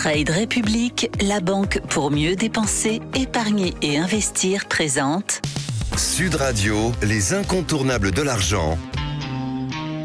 Trade République, la banque pour mieux dépenser, épargner et investir présente Sud Radio, les incontournables de l'argent.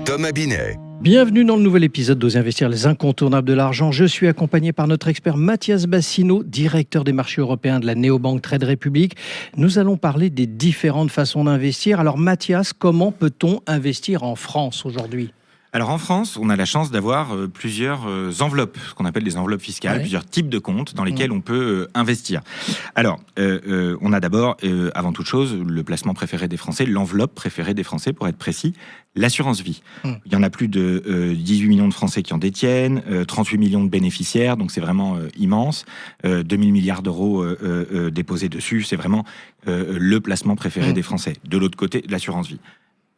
Thomas Binet. Bienvenue dans le nouvel épisode d'Oser investir, les incontournables de l'argent. Je suis accompagné par notre expert Mathias Bassino, directeur des marchés européens de la néobanque Trade République. Nous allons parler des différentes façons d'investir. Alors Mathias, comment peut-on investir en France aujourd'hui ? Alors en France, on a la chance d'avoir plusieurs enveloppes, ce qu'on appelle des enveloppes fiscales, plusieurs types de comptes dans lesquels on peut investir. Alors, on a d'abord, avant toute chose, le placement préféré des Français, l'enveloppe préférée des Français, pour être précis, l'assurance vie. Il y en a plus de 18 millions de Français qui en détiennent, 38 millions de bénéficiaires, donc c'est vraiment immense. 2000 milliards d'euros déposés dessus, c'est vraiment le placement préféré des Français. De l'autre côté, l'assurance vie.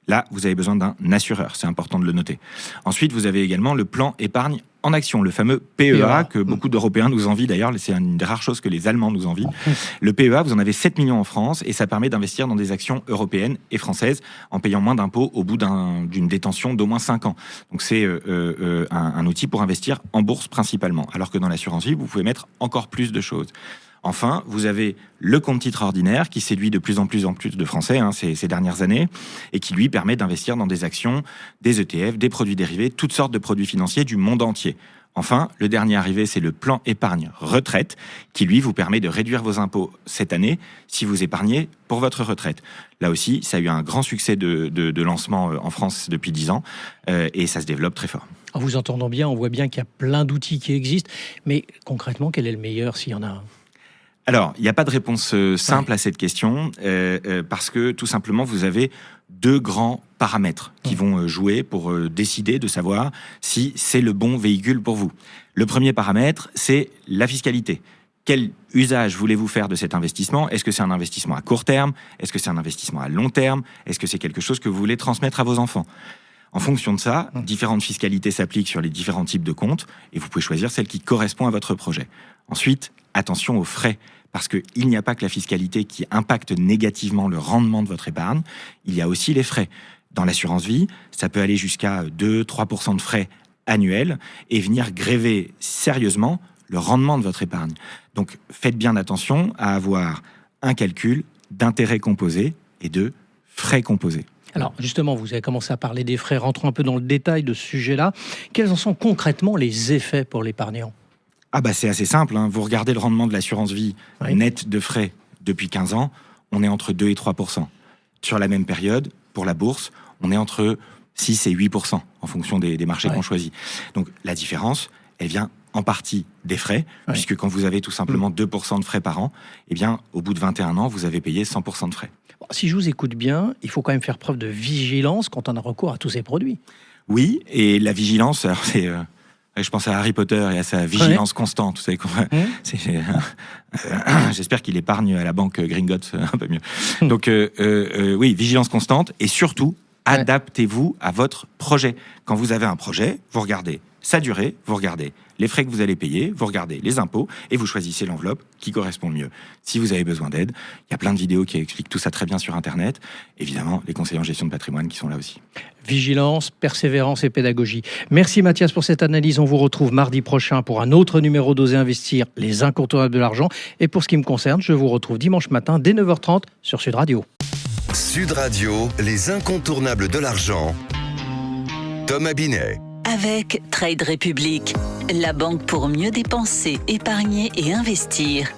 Là, vous avez besoin d'un assureur, c'est important de le noter. Ensuite, vous avez également le plan épargne en action, le fameux PEA, que beaucoup d'Européens nous envient d'ailleurs, c'est une des rares choses que les Allemands nous envient. Le PEA, vous en avez 7 millions en France et ça permet d'investir dans des actions européennes et françaises en payant moins d'impôts au bout d'une détention d'au moins 5 ans. Donc c'est un outil pour investir en bourse principalement, alors que dans l'assurance vie, vous pouvez mettre encore plus de choses. Enfin, vous avez le compte titre ordinaire qui séduit de plus en plus de Français ces dernières années et qui lui permet d'investir dans des actions, des ETF, des produits dérivés, toutes sortes de produits financiers du monde entier. Enfin, le dernier arrivé, c'est le plan épargne retraite qui lui vous permet de réduire vos impôts cette année si vous épargnez pour votre retraite. Là aussi, ça a eu un grand succès de lancement en France depuis 10 ans et ça se développe très fort. En vous entendant bien, on voit bien qu'il y a plein d'outils qui existent, mais concrètement, quel est le meilleur s'il y en a un ? Alors, il n'y a pas de réponse simple à cette question, parce que tout simplement, vous avez deux grands paramètres qui vont jouer pour décider de savoir si c'est le bon véhicule pour vous. Le premier paramètre, c'est la fiscalité. Quel usage voulez-vous faire de cet investissement ? Est-ce que c'est un investissement à court terme ? Est-ce que c'est un investissement à long terme ? Est-ce que c'est quelque chose que vous voulez transmettre à vos enfants ? En fonction de ça, différentes fiscalités s'appliquent sur les différents types de comptes et vous pouvez choisir celle qui correspond à votre projet. Ensuite, attention aux frais, parce qu'il n'y a pas que la fiscalité qui impacte négativement le rendement de votre épargne, il y a aussi les frais. Dans l'assurance vie, ça peut aller jusqu'à 2-3% de frais annuels et venir gréver sérieusement le rendement de votre épargne. Donc faites bien attention à avoir un calcul d'intérêts composés et de frais composés. Alors justement, vous avez commencé à parler des frais, rentrons un peu dans le détail de ce sujet-là. Quels en sont concrètement les effets pour l'épargnant ? C'est assez simple, Vous regardez le rendement de l'assurance vie net de frais depuis 15 ans, on est entre 2 et 3%. Sur la même période, pour la bourse, on est entre 6 et 8% en fonction des marchés qu'on choisit. Donc la différence, elle vient en partie des frais, puisque quand vous avez tout simplement 2% de frais par an, au bout de 21 ans, vous avez payé 100% de frais. Si je vous écoute bien, il faut quand même faire preuve de vigilance quand on a recours à tous ces produits. Oui, et la vigilance, alors c'est... Je pense à Harry Potter et à sa vigilance constante. Vous savez, j'espère qu'il épargne à la banque Gringotts un peu mieux. Donc, oui, vigilance constante et surtout, adaptez-vous à votre projet. Quand vous avez un projet, vous regardez sa durée, vous regardez les frais que vous allez payer, vous regardez les impôts et vous choisissez l'enveloppe qui correspond le mieux. Si vous avez besoin d'aide, il y a plein de vidéos qui expliquent tout ça très bien sur Internet. Évidemment, les conseillers en gestion de patrimoine qui sont là aussi. Vigilance, persévérance et pédagogie. Merci Mathias pour cette analyse. On vous retrouve mardi prochain pour un autre numéro d'Oser investir, les incontournables de l'argent. Et pour ce qui me concerne, je vous retrouve dimanche matin dès 9h30 sur Sud Radio. Sud Radio, les incontournables de l'argent. Thomas Binet. Avec Trade République, la banque pour mieux dépenser, épargner et investir.